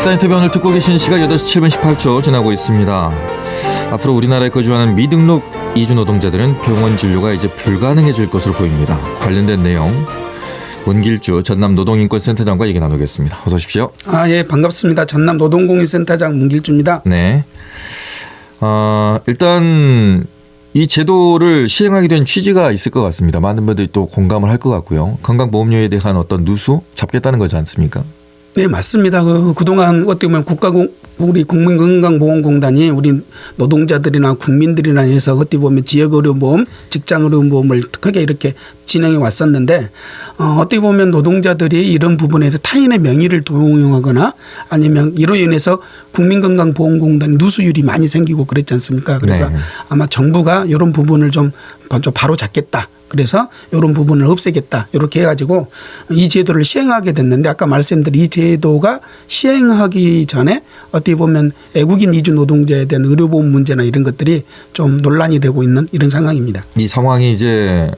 시사인터뷰 오늘 듣고 계신 시각 8시 7분 18초 지나고 있습니다. 앞으로 우리나라에 거주하는 미등록 이주 노동자들은 병원 진료가 이제 불가능해질 것으로 보입니다. 관련된 내용 문길주 전남노동인권센터장과 얘기 나누겠습니다. 어서 오십시오. 예, 반갑습니다. 전남노동공인센터장 문길주입니다. 네. 일단 이 제도를 시행하게 된 취지가 있을 것 같습니다. 많은 분들이 또 공감을 할 것 같고요. 건강보험료에 대한 어떤 누수 잡겠다는 거지 않습니까? 네, 맞습니다. 그동안 어떻게 보면 우리 국민건강보험공단이 우리 노동자들이나 국민들이나 해서 어떻게 보면 지역의료보험, 직장의료보험을 크게 이렇게 진행해 왔었는데 어떻게 보면 노동자들이 이런 부분에서 타인의 명의를 도용하거나 아니면 이로 인해서 국민건강보험공단 누수율이 많이 생기고 그랬지 않습니까? 그래서 네. 아마 정부가 이런 부분을 좀 바로 잡겠다. 그래서 이런 부분을 없애겠다. 이렇게 해가지고 이 제도를 시행하게 됐는데 아까 말씀드린 이 제도가 시행하기 전에 어떻게 보면 외국인 이주 노동자에 대한 의료보험 문제나 이런 것들이 좀 논란이 되고 있는 이런 상황입니다. 이 상황이 이제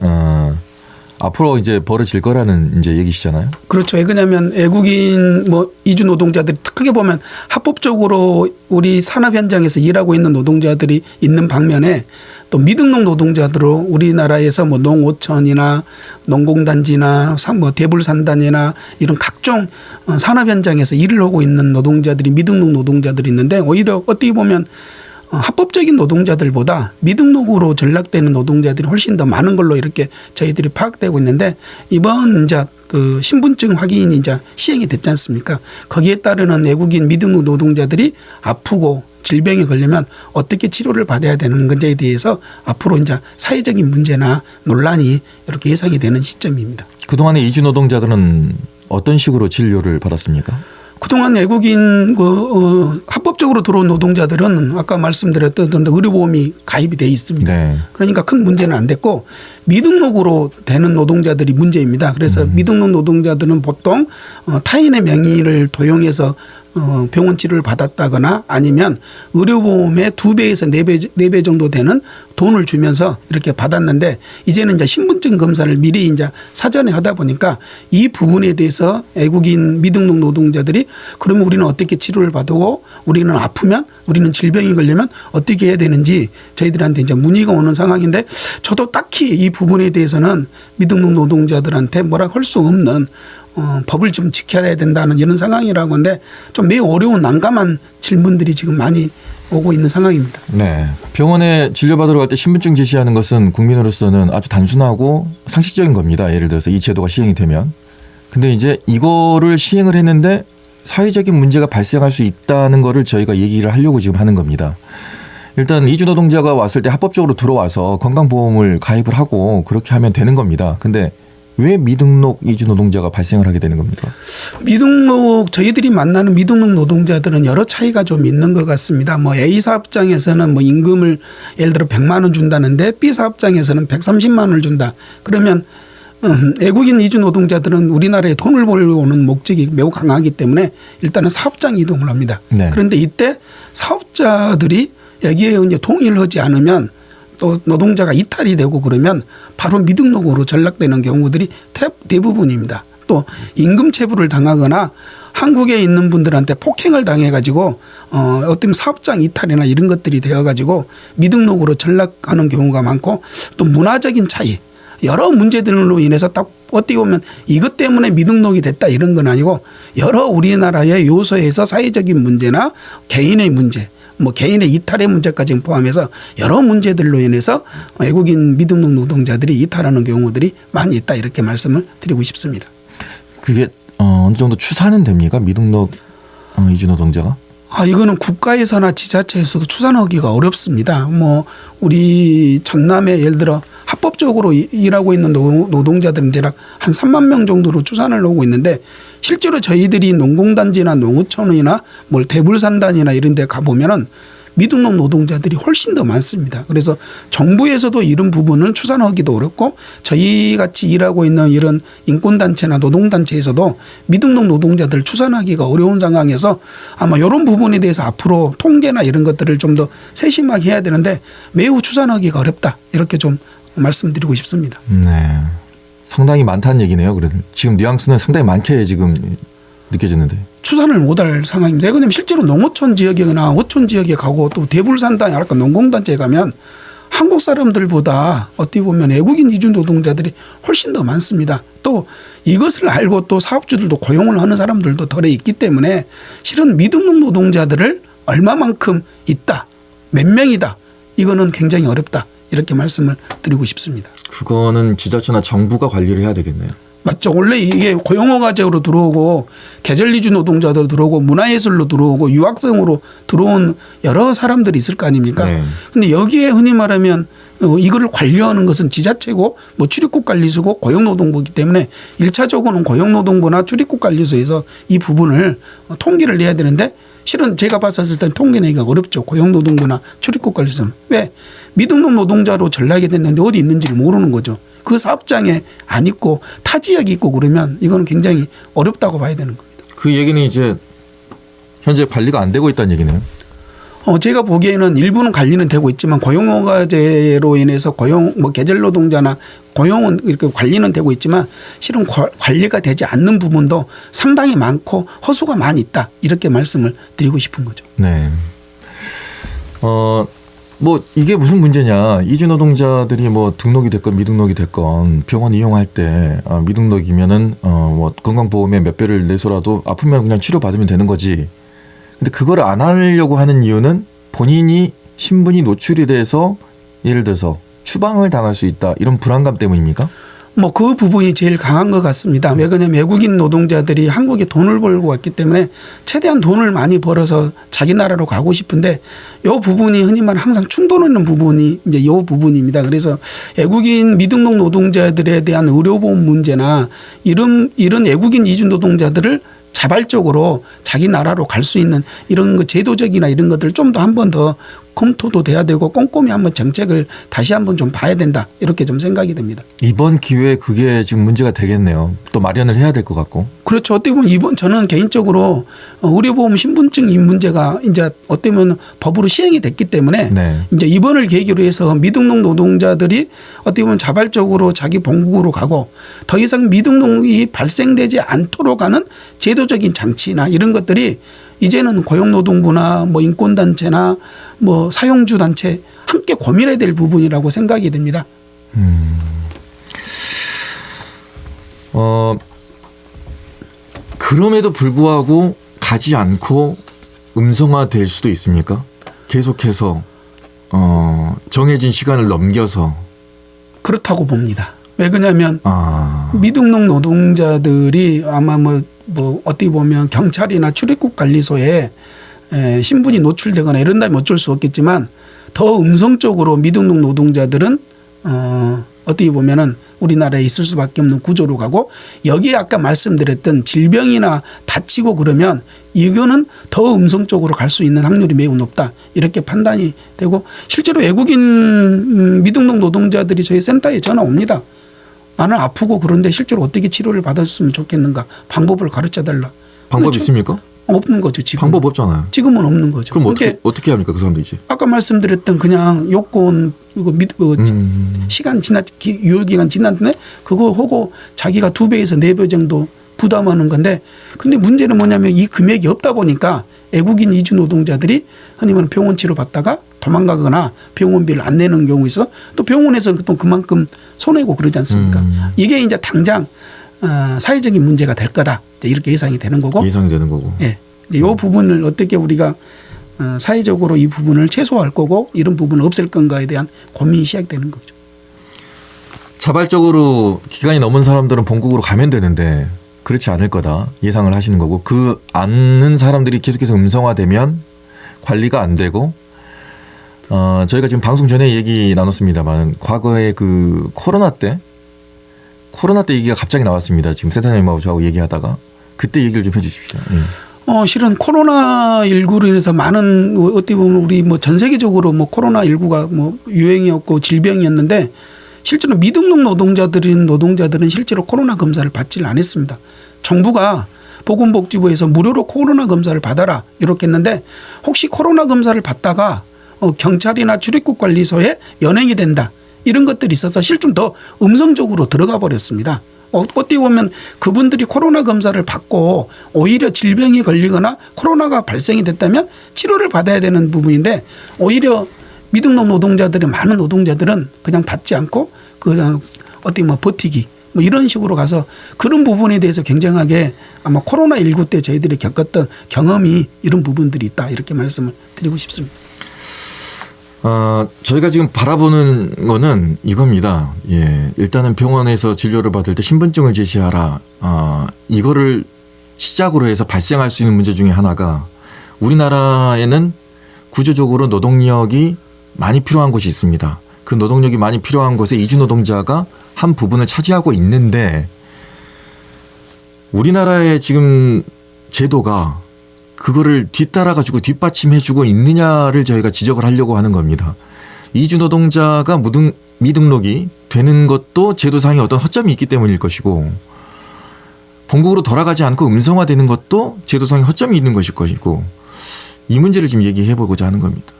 앞으로 이제 벌어질 거라는 이제 얘기시잖아요. 그렇죠. 왜냐하면 외국인 이주 노동자들이 크게 보면 합법적으로 우리 산업 현장에서 일하고 있는 노동자들이 있는 방면에 또 미등록 노동자들로 우리나라에서 농어촌이나 농공단지나 대불산단이나 이런 각종 산업 현장에서 일을 하고 있는 노동자들이 미등록 노동자들이 있는데 오히려 어떻게 보면 합법적인 노동자들보다 미등록으로 전락되는 노동자들이 훨씬 더 많은 걸로 이렇게 저희들이 파악되고 있는데 이번 이제 그 신분증 확인이 이제 시행이 됐지 않습니까? 거기에 따르는 외국인 미등록 노동자들이 아프고 질병에 걸리면 어떻게 치료를 받아야 되는 건지에 대해서 앞으로 이제 사회적인 문제나 논란이 이렇게 예상이 되는 시점입니다. 그동안의 이주 노동자들은 어떤 식으로 진료를 받았습니까? 그동안 외국인 합법적으로 들어온 노동자들은 아까 말씀드렸던 의료보험이 가입이 돼 있습니다. 네. 그러니까 큰 문제는 안 됐고 미등록으로 되는 노동자들이 문제입니다. 그래서 미등록 노동자들은 보통 타인의 명의를 도용해서 병원 치료를 받았다거나 아니면 의료보험의 2배에서 4배 정도 되는 돈을 주면서 이렇게 받았는데 이제는 이제 신분증 검사를 미리 이제 사전에 하다 보니까 이 부분에 대해서 외국인 미등록 노동자들이 그러면 우리는 어떻게 치료를 받고 우리는 아프면 우리는 질병이 걸리면 어떻게 해야 되는지 저희들한테 이제 문의가 오는 상황인데 저도 딱히 이 부분에 대해서는 미등록 노동자들한테 뭐라 할 수 없는 법을 좀 지켜야 된다는 이런 상황이라고 하는데 좀 매우 어려운 난감한 질문들이 지금 많이 오고 있는 상황입니다. 네. 병원에 진료받으러 갈 때 신분증 제시하는 것은 국민으로서는 아주 단순하고 상식적인 겁니다. 예를 들어서 이 제도가 시행이 되면. 근데 이제 이거를 시행을 했는데 사회적인 문제가 발생할 수 있다는 거를 저희가 얘기를 하려고 지금 하는 겁니다. 일단 이주 노동자가 왔을 때 합법적으로 들어와서 건강보험을 가입을 하고 그렇게 하면 되는 겁니다. 근데 왜 미등록 이주 노동자가 발생을 하게 되는 겁니까? 저희들이 만나는 미등록 노동자들은 여러 차이가 좀 있는 것 같습니다. A 사업장에서는 임금을 예를 들어 100만 원 준다는데 B 사업장에서는 130만 원을 준다. 그러면 외국인 이주 노동자들은 우리나라에 돈을 벌고 오는 목적이 매우 강하기 때문에 일단은 사업장 이동을 합니다. 네. 그런데 이때 사업자들이 여기에 이제 동의를 하지 않으면 또 노동자가 이탈이 되고 그러면 바로 미등록으로 전락되는 경우들이 대부분입니다. 또 임금 체불을 당하거나 한국에 있는 분들한테 폭행을 당해가지고 어떤 사업장 이탈이나 이런 것들이 되어가지고 미등록으로 전락하는 경우가 많고 또 문화적인 차이 여러 문제들로 인해서 딱 어떻게 보면 이것 때문에 미등록이 됐다 이런 건 아니고 여러 우리나라의 요소에서 사회적인 문제나 개인의 문제 개인의 이탈의 문제까지 포함해서 여러 문제들로 인해서 외국인 미등록 노동자들이 이탈하는 경우들이 많이 있다 이렇게 말씀을 드리고 싶습니다. 그게 어느 정도 추산은 됩니까? 미등록 이주 노동자가? 이거는 국가에서나 지자체에서도 추산하기가 어렵습니다. 우리 전남에 예를 들어 합법적으로 일하고 있는 노동자들은 대략 한 3만 명 정도로 추산을 하고 있는데 실제로 저희들이 농공단지나 농어촌이나 대불산단이나 이런 데 가보면은 미등록 노동자들이 훨씬 더 많습니다. 그래서 정부에서도 이런 부분을 추산하기도 어렵고 저희 같이 일하고 있는 이런 인권단체나 노동단체에서도 미등록 노동자들 추산하기가 어려운 상황에서 아마 이런 부분에 대해서 앞으로 통계나 이런 것들을 좀 더 세심하게 해야 되는데 매우 추산하기가 어렵다. 이렇게 좀 말씀드리고 싶습니다. 네. 상당히 많다는 얘기네요. 그래도 지금 뉘앙스는 상당히 많게 지금 느껴지는데. 추산을 못할 상황입니다. 왜냐하면 실제로 농어촌 지역이나 어촌 지역에 가고 또 대불산단, 약간 농공단체에 가면 한국 사람들보다 어떻게 보면 외국인 이주 노동자들이 훨씬 더 많습니다. 또 이것을 알고 또 사업주들도 고용을 하는 사람들도 덜에 있기 때문에 실은 미등록 노동자들을 얼마만큼 있다, 몇 명이다, 이거는 굉장히 어렵다, 이렇게 말씀을 드리고 싶습니다. 그거는 지자체나 정부가 관리를 해야 되겠네요. 맞죠. 원래 이게 고용허가제로 들어오고 계절 이주 노동자들 들어오고 문화예술로 들어오고 유학생으로 들어온 여러 사람들이 있을 거 아닙니까? 네. 근데 여기에 흔히 말하면 이거를 관리하는 것은 지자체고 뭐 출입국 관리소고 고용노동부이기 때문에 1차적으로는 고용노동부나 출입국 관리소에서 이 부분을 통계를 내야 되는데 실은 제가 봤었을 땐 통계 내기가 어렵죠. 고용노동부나 출입국 관리소는. 왜? 미등록 노동자로 전락이 됐는데 어디 있는지를 모르는 거죠. 그 사업장에 안 있고 타 지역이 있고 그러면 이거는 굉장히 어렵다고 봐야 되는 겁니다. 그 얘기는 이제 현재 관리가 안 되고 있다는 얘기네요. 제가 보기에는 일부는 관리는 되고 있지만 고용허가제로 인해서 고용 뭐 계절 노동자나 고용은 이렇게 관리는 되고 있지만 실은 관리가 되지 않는 부분도 상당히 많고 허수가 많이 있다, 이렇게 말씀을 드리고 싶은 거죠. 네. 뭐 이게 무슨 문제냐. 이주 노동자들이 뭐 등록이 됐건 미등록이 됐건 병원 이용할 때 미등록이면은 뭐 건강보험에 몇 배를 내서라도 아프면 그냥 치료받으면 되는 거지. 근데 그걸 안 하려고 하는 이유는 본인이 신분이 노출이 돼서 예를 들어서 추방을 당할 수 있다, 이런 불안감 때문입니까? 뭐 그 부분이 제일 강한 것 같습니다. 왜 그러냐면 외국인 노동자들이 한국에 돈을 벌고 왔기 때문에 최대한 돈을 많이 벌어서 자기 나라로 가고 싶은데 이 부분이 흔히 말하는 항상 충돌하는 부분이 이제 이 부분입니다. 그래서 외국인 미등록 노동자들에 대한 의료보험 문제나 이런 외국인 이주 노동자들을 자발적으로 자기 나라로 갈 수 있는 이런 거 제도적이나 이런 것들 좀 더 한 번 더 검토도 돼야 되고 꼼꼼히 한번 정책을 다시 한번 좀 봐야 된다, 이렇게 좀 생각이 됩니다. 이번 기회에 그게 지금 문제가 되겠네요. 또 마련을 해야 될 것 같고. 그렇죠. 어떻게 보면 저는 개인적으로 의료보험 신분증 이 문제가 이제 어떻게 보면 법으로 시행이 됐기 때문에 네. 이제 이번을 계기로 해서 미등록 노동자들이 어떻게 보면 자발적으로 자기 본국으로 가고 더 이상 미등록이 발생되지 않도록 하는 제도적인 장치나 이런 것들이 이제는 고용노동부나 뭐 인권단체나 뭐 사용주 단체 함께 고민해야 될 부분이라고 생각이 됩니다. 그럼에도 불구하고 가지 않고 음성화될 수도 있습니까? 계속해서 정해진 시간을 넘겨서. 그렇다고 봅니다. 왜 그러냐면 아. 미등록 노동자들이 아마 뭐 어떻게 보면 경찰이나 출입국 관리소에 신분이 노출되거나 이런다면 어쩔 수 없겠지만 더 음성적으로 미등록 노동자들은 어떻게 보면은 우리나라에 있을 수밖에 없는 구조로 가고, 여기에 아까 말씀드렸던 질병이나 다치고 그러면 이거는 더 음성적으로 갈 수 있는 확률이 매우 높다, 이렇게 판단이 되고, 실제로 외국인 미등록 노동자들이 저희 센터에 전화 옵니다. 나는 아프고 그런데 실제로 어떻게 치료를 받았으면 좋겠는가, 방법을 가르쳐달라. 방법이 있습니까? 없는 거죠, 지금. 방법 없잖아요. 지금은 없는 거죠. 그럼 어떻게 합니까, 그 사람들이지? 아까 말씀드렸던 그냥 요건 이거 시간 유효기간 지났네, 그거 하고 자기가 2배에서 4배 정도 부담하는 건데, 근데 문제는 뭐냐면 이 금액이 없다 보니까 외국인 이주 노동자들이 흔히 말하는 병원 치료 받다가 도망가거나 병원비를 안 내는 경우 있어. 또 병원에서 또 그만큼 손해고 그러지 않습니까? 이게 이제 당장 사회적인 문제가 될 거다, 이렇게 예상이 되는 거고. 예상이 되는 거고. 예. 이 부분을 어떻게 우리가 사회적으로 이 부분을 최소화할 거고 이런 부분을 없앨 건가에 대한 고민이 시작되는 거죠. 자발적으로 기간이 넘은 사람들은 본국으로 가면 되는데 그렇지 않을 거다 예상을 하시는 거고, 그 않는 사람들이 계속해서 음성화되면 관리가 안 되고, 저희가 지금 방송 전에 얘기 나눴습니다만 과거에 그 코로나 때 얘기가 갑자기 나왔습니다. 지금 센터장님하고 저하고 얘기하다가 그때 얘기를 좀 해주십시오. 예. 실은 코로나19로 인해서 많은 어떻게 보면 우리 뭐 전 세계적으로 뭐 코로나19가 뭐 유행이었고 질병이었는데, 실제로 미등록 노동자들은 실제로 코로나 검사를 받지를 않았습니다. 정부가 보건복지부에서 무료로 코로나 검사를 받아라 이렇게 했는데, 혹시 코로나 검사를 받다가 경찰이나 출입국 관리소에 연행이 된다, 이런 것들이 있어서 실좀 더 음성적으로 들어가 버렸습니다. 어떻게 보면 그분들이 코로나 검사를 받고 오히려 질병이 걸리거나 코로나가 발생이 됐다면 치료를 받아야 되는 부분인데 오히려 미등록 노동자들이 많은 노동자들은 그냥 받지 않고 그냥 어떻게 뭐 버티기 뭐 이런 식으로 가서 그런 부분에 대해서 굉장하게 아마 코로나19 때 저희들이 겪었던 경험이 이런 부분들이 있다 이렇게 말씀을 드리고 싶습니다. 저희가 지금 바라보는 거는 이겁니다. 예. 일단은 병원에서 진료를 받을 때 신분증을 제시하라. 이거를 시작으로 해서 발생할 수 있는 문제 중에 하나가 우리나라에는 구조적으로 노동력이 많이 필요한 곳이 있습니다. 그 노동력이 많이 필요한 곳에 이주 노동자가 한 부분을 차지하고 있는데 우리나라의 지금 제도가 그거를 뒤따라가지고 뒷받침해주고 있느냐를 저희가 지적을 하려고 하는 겁니다. 이주 노동자가 미등록이 되는 것도 제도상의 어떤 허점이 있기 때문일 것이고 본국으로 돌아가지 않고 음성화되는 것도 제도상의 허점이 있는 것일 것이고 이 문제를 좀 얘기해 보고자 하는 겁니다.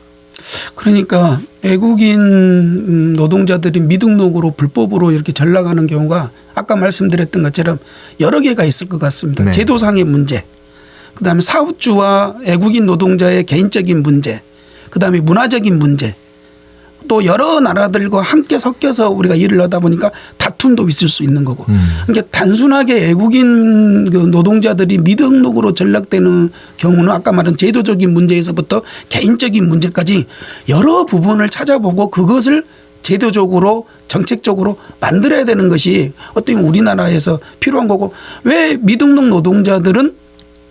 그러니까 외국인 노동자들이 미등록으로 불법으로 이렇게 전락하는 경우가 아까 말씀드렸던 것처럼 여러 개가 있을 것 같습니다. 네. 제도상의 문제, 그다음에 사업주와 외국인 노동자의 개인적인 문제, 그다음에 문화적인 문제, 또 여러 나라들과 함께 섞여서 우리가 일을 하다 보니까 다툼도 있을 수 있는 거고. 그러니까 단순하게 외국인 그 노동자들이 미등록으로 전락되는 경우는 아까 말한 제도적인 문제에서부터 개인적인 문제까지 여러 부분을 찾아보고 그것을 제도적으로 정책적으로 만들어야 되는 것이 어떻게 보면 우리나라에서 필요한 거고 왜 미등록 노동자들은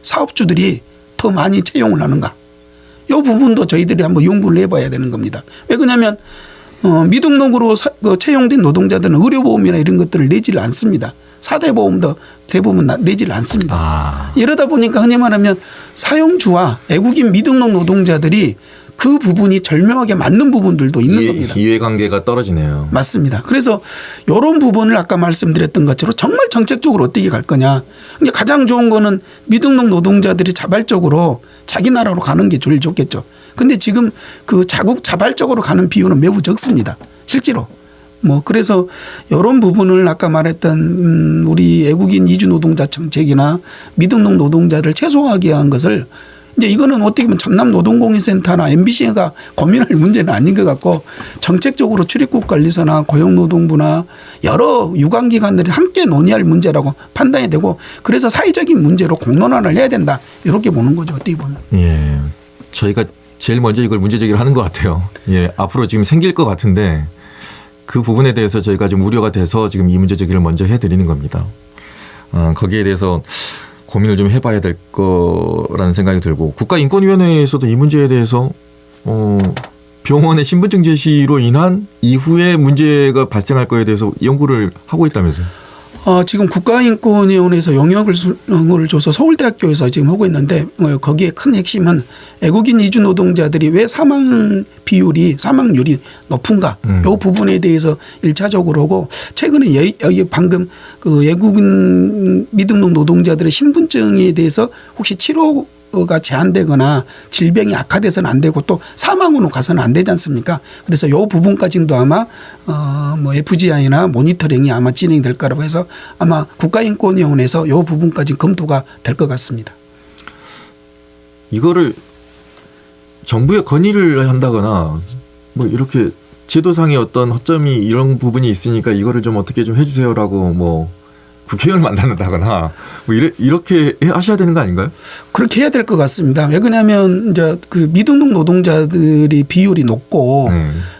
사업주들이 더 많이 채용을 하는가. 이 부분도 저희들이 한번 연구를 해봐야 되는 겁니다. 왜 그러냐면 미등록으로 채용된 노동자들은 의료보험이나 이런 것들을 내지를 않습니다. 4대 보험도 대부분 내지를 않습니다. 이러다 보니까 흔히 말하면 사용주와 외국인 미등록 노동자들이 그 부분이 절묘하게 맞는 부분들도 있는 겁니다. 이해관계가 떨어지네요. 맞습니다. 그래서 이런 부분을 아까 말씀드렸던 것처럼 정말 정책적으로 어떻게 갈 거냐. 근데 가장 좋은 거는 미등록 노동자들이 자발적으로 자기 나라로 가는 게 제일 좋겠죠. 근데 지금 그 자발적으로 가는 비율은 매우 적습니다. 실제로. 그래서 이런 부분을 아까 말했던 우리 외국인 이주 노동자 정책이나 미등록 노동자를 최소화하게 한 것을 이제 이거는 어떻게 보면 전남노동공인센터나 MBC가 고민할 문제는 아닌 것 같고 정책적으로 출입국관리소나 고용노동부나 여러 유관기관들이 함께 논의할 문제라고 판단이 되고 그래서 사회적인 문제로 공론화를 해야 된다 이렇게 보는 거죠. 어떻게 보면. 예, 저희가 제일 먼저 이걸 문제 제기를 하는 것 같아요. 예, 앞으로 지금 생길 것 같은데 그 부분에 대해서 저희가 좀 우려가 돼서 지금 이 문제 제기를 먼저 해드리는 겁니다. 거기에 대해서 고민을 좀 해봐야 될 거라는 생각이 들고 국가인권위원회에서도 이 문제에 대해서 병원의 신분증 제시로 인한 이후에 문제가 발생할 거에 대해서 연구를 하고 있다면서요. 지금 국가인권위원회에서 용역을 줘서 서울대학교에서 지금 하고 있는데 거기에 큰 핵심은 외국인 이주 노동자들이 왜 사망률이 높은가 이 부분에 대해서 1차적으로 하고 최근에 여기 방금 그 외국인 미등록 노동자들의 신분증에 대해서 혹시 치료가 제한되거나 질병이 악화돼서는 안 되고 또 사망으로 가서는 안 되지 않습니까? 그래서 이 부분까지도 아마 FGI나 모니터링이 아마 진행이 될 거라고 해서 아마 국가인권위원회에서 이 부분까지 검토가 될 것 같습니다. 이거를 정부에 건의를 한다거나 이렇게 제도상의 어떤 허점이 이런 부분이 있으니까 이거를 좀 어떻게 좀 해주세요라고 국회의원을 만난다거나 이렇게 하셔야 되는 거 아닌가요? 그렇게 해야 될 것 같습니다. 왜 그러냐면 이제 그 미등록 노동자들이 비율이 높고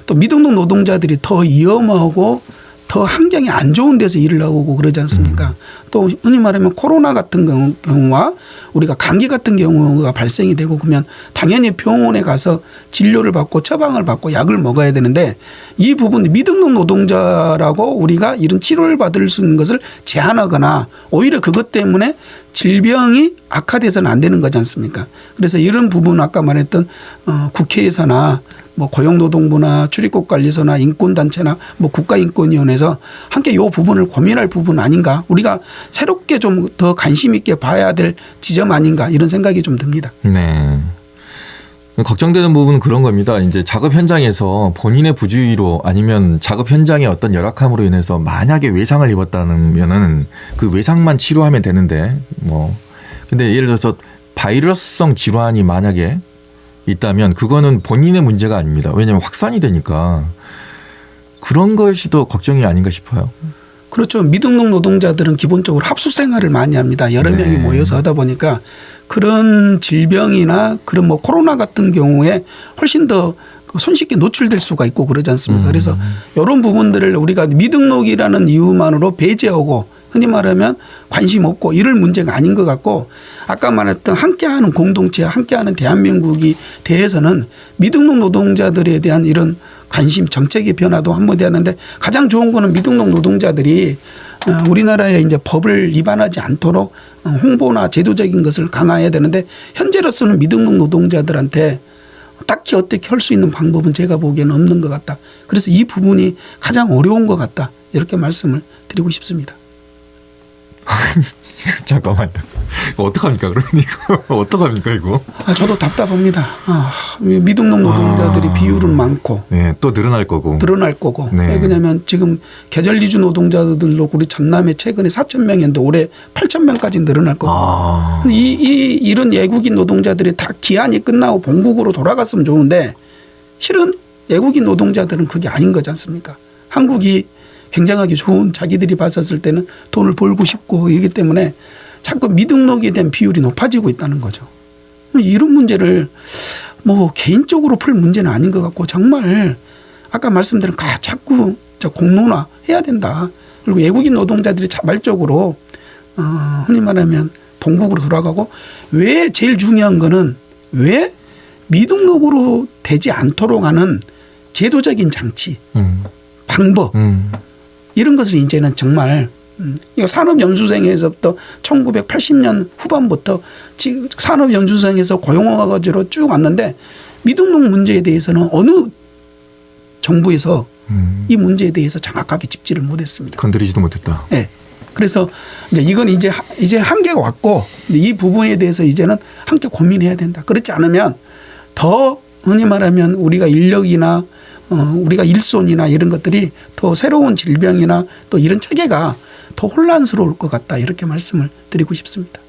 또 미등록 노동자들이 더 위험하고 더 환경이 안 좋은 데서 일을 하고 그러지 않습니까? 또 흔히 말하면 코로나 같은 경우와 우리가 감기 같은 경우가 발생이 되고 그러면 당연히 병원에 가서 진료를 받고 처방을 받고 약을 먹어야 되는데 이 부분 미등록 노동자라고 우리가 이런 치료를 받을 수 있는 것을 제한하거나 오히려 그것 때문에 질병이 악화돼서는 안 되는 거지 않습니까? 그래서 이런 부분 아까 말했던 국회에서나 고용노동부나 출입국관리소나 인권단체나 국가인권위원회에서 함께 이 부분을 고민할 부분 아닌가. 우리가 새롭게 좀 더 관심 있게 봐야 될 지점 아닌가 이런 생각이 좀 듭니다. 네. 걱정되는 부분은 그런 겁니다. 이제 작업 현장에서 본인의 부주의로 아니면 작업 현장의 어떤 열악함으로 인해서 만약에 외상을 입었다면은 그 외상만 치료하면 되는데 뭐 근데 예를 들어서 바이러스성 질환이 만약에 있다면 그거는 본인의 문제가 아닙니다. 왜냐하면 확산이 되니까 그런 것이 더 걱정이 아닌가 싶어요. 그렇죠. 미등록 노동자들은 기본적으로 합숙 생활을 많이 합니다. 여러 명이 모여서 하다 보니까 그런 질병이나 그런 뭐 코로나 같은 경우에 훨씬 더 손쉽게 노출될 수가 있고 그러지 않습니까? 그래서 이런 부분들을 우리가 미등록이라는 이유만으로 배제하고 흔히 말하면 관심 없고 이럴 문제가 아닌 것 같고 아까 말했던 함께하는 공동체, 함께하는 대한민국이 대해서는 미등록 노동자들에 대한 이런 관심, 정책의 변화도 한번 되었는데 가장 좋은 거는 미등록 노동자들이 우리나라의 이제 법을 위반하지 않도록 홍보나 제도적인 것을 강화해야 되는데 현재로서는 미등록 노동자들한테 딱히 어떻게 할 수 있는 방법은 제가 보기에는 없는 것 같다. 그래서 이 부분이 가장 어려운 것 같다. 이렇게 말씀을 드리고 싶습니다. 잠깐만요. 어떡합니까? 그러니 이거 어떡합니까 이거? 저도 답답합니다. 미등록 노동자들이 비율은 많고 네, 또 늘어날 거고. 네. 왜냐하면 지금 계절 이주 노동자들도 우리 전남에 최근에 4,000명인데 올해 8,000명까지 늘어날 거고. 이런 외국인 노동자들이 다 기한이 끝나고 본국으로 돌아갔으면 좋은데 실은 외국인 노동자들은 그게 아닌 거지 않습니까? 한국이 굉장하게 좋은 자기들이 봤었을 때는 돈을 벌고 싶고 이기 때문에 자꾸 미등록에 대한 비율이 높아지고 있다는 거죠. 이런 문제를 뭐 개인적으로 풀 문제는 아닌 것 같고 정말 아까 말씀드린 자꾸 공론화 해야 된다. 그리고 외국인 노동자들이 자발적으로 흔히 말하면 본국으로 돌아가고 왜 제일 중요한 거는 왜 미등록으로 되지 않도록 하는 제도적인 장치, 방법 이런 것을 이제는 정말 이거 산업연수생에서부터 1980년 후반부터 지금 산업연수생에서 고용화가지로 쭉 왔는데 미등록 문제에 대해서는 어느 정부에서 이 문제에 대해서 정확하게 짚지를 못했습니다. 건드리지도 못했다. 네. 그래서 이건 이제 한계가 왔고 이 부분에 대해서 이제는 함께 고민해야 된다. 그렇지 않으면 더 흔히 말하면 우리가 인력이나 우리가 일손이나 이런 것들이 더 새로운 질병이나 또 이런 체계가 더 혼란스러울 것 같다. 이렇게 말씀을 드리고 싶습니다.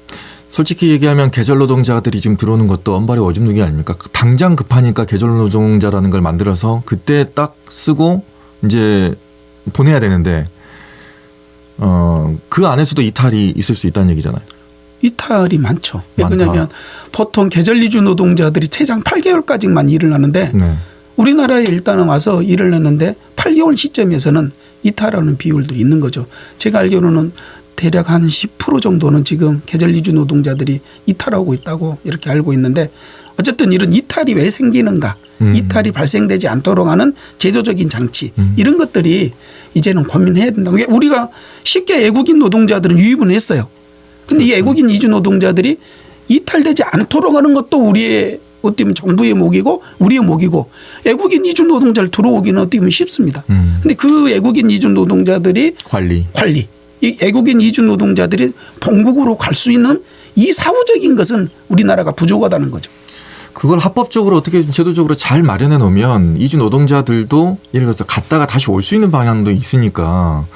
솔직히 얘기하면 계절 노동자들이 지금 들어오는 것도 언발의 오줌누기 아닙니까? 당장 급하니까 계절 노동자라는 걸 만들어서 그때 딱 쓰고 이제 보내야 되는데 그 안에서도 이탈이 있을 수 있다는 얘기잖아요. 이탈이 많죠. 왜냐하면 보통 계절 이주 노동자들이 최장 8개월까지만 일을 하는데 우리나라에 일단은 와서 일을 했는데 8개월 시점에서는 이탈하는 비율도 있는 거죠. 제가 알기로는 대략 한 10% 정도는 지금 계절 이주 노동자들이 이탈하고 있다고 이렇게 알고 있는데 어쨌든 이런 이탈이 왜 생기는가 이탈이 발생되지 않도록 하는 제도적인 장치 이런 것들이 이제는 고민해야 된다. 우리가 쉽게 외국인 노동자들은 유입은 했어요. 근데 이 외국인 이주 노동자들이 이탈되지 않도록 하는 것도 우리의 어떻게 보면 정부의 목이고 우리의 목이고 외국인 이주 노동자를 들어오기는 어떻게 보면 쉽습니다. 근데 그 외국인 이주 노동자들이 관리 이 외국인 이주 노동자들이 본국으로 갈 수 있는 이 사후적인 것은 우리나라가 부족하다는 거죠. 그걸 합법적으로 어떻게 제도적으로 잘 마련해 놓으면 이주 노동자들도 예를 들어서 갔다가 다시 올 수 있는 방향도 있으니까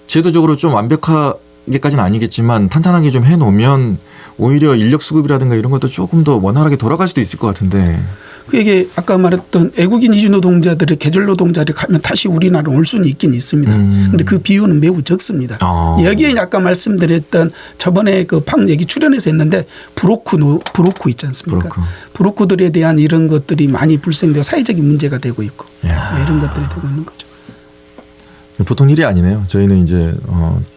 제도적으로 좀 완벽하게까지는 아니겠지만 탄탄하게 좀 해놓으면 오히려 인력 수급이라든가 이런 것도 조금 더 원활하게 돌아갈 수도 있을 것 같은데. 이게 아까 말했던 외국인 이주 노동자들이 계절 노동자들이 가면 다시 우리나라로 올 수는 있긴 있습니다. 그런데 그 비율은 매우 적습니다. 여기에 아까 말씀드렸던 저번에 그 방 얘기 출연해서 했는데 브로크 있지 않습니까? 브로크들에 대한 이런 것들이 많이 불생되고 사회적인 문제가 되고 있고 이런 것들이 되고 있는 거죠. 보통 일이 아니네요. 저희는 이제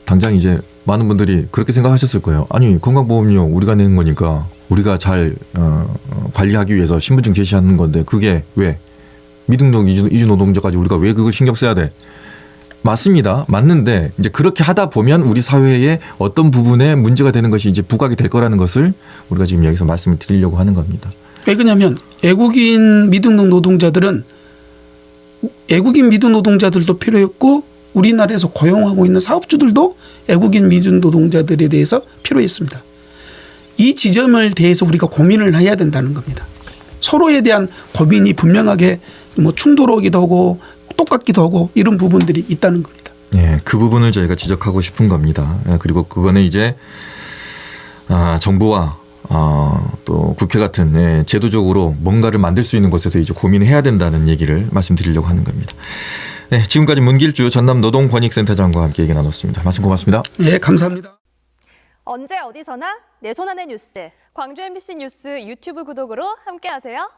당장 이제 많은 분들이 그렇게 생각하셨을 거예요. 아니 건강보험료 우리가 내는 거니까 우리가 잘 관리하기 위해서 신분증 제시하는 건데 그게 왜 미등록 이주 노동자까지 우리가 왜 그걸 신경 써야 돼? 맞습니다. 맞는데 이제 그렇게 하다 보면 우리 사회에 어떤 부분에 문제가 되는 것이 이제 부각이 될 거라는 것을 우리가 지금 여기서 말씀을 드리려고 하는 겁니다. 왜 그러냐면 외국인 미등록 노동자들은 외국인 미등 노동자들도 필요했고 우리나라에서 고용하고 있는 사업주들도 외국인 미등 노동자들에 대해서 필요했습니다. 이 지점을 대해서 우리가 고민을 해야 된다는 겁니다. 서로에 대한 고민이 분명하게 뭐 충돌하기도 하고 똑같기도 하고 이런 부분들이 있다는 겁니다. 예, 그 부분을 저희가 지적하고 싶은 겁니다. 예, 그리고 그거는 이제 정부와 또 국회 같은 예, 제도적으로 뭔가를 만들 수 있는 곳에서 이제 고민해야 된다는 얘기를 말씀드리려고 하는 겁니다. 네, 지금까지 문길주 전남노동권익센터장과 함께 얘기 나눴습니다. 말씀 고맙습니다. 예, 감사합니다. 언제 어디서나 내 손 안의 뉴스. 광주 MBC 뉴스 유튜브 구독으로 함께하세요.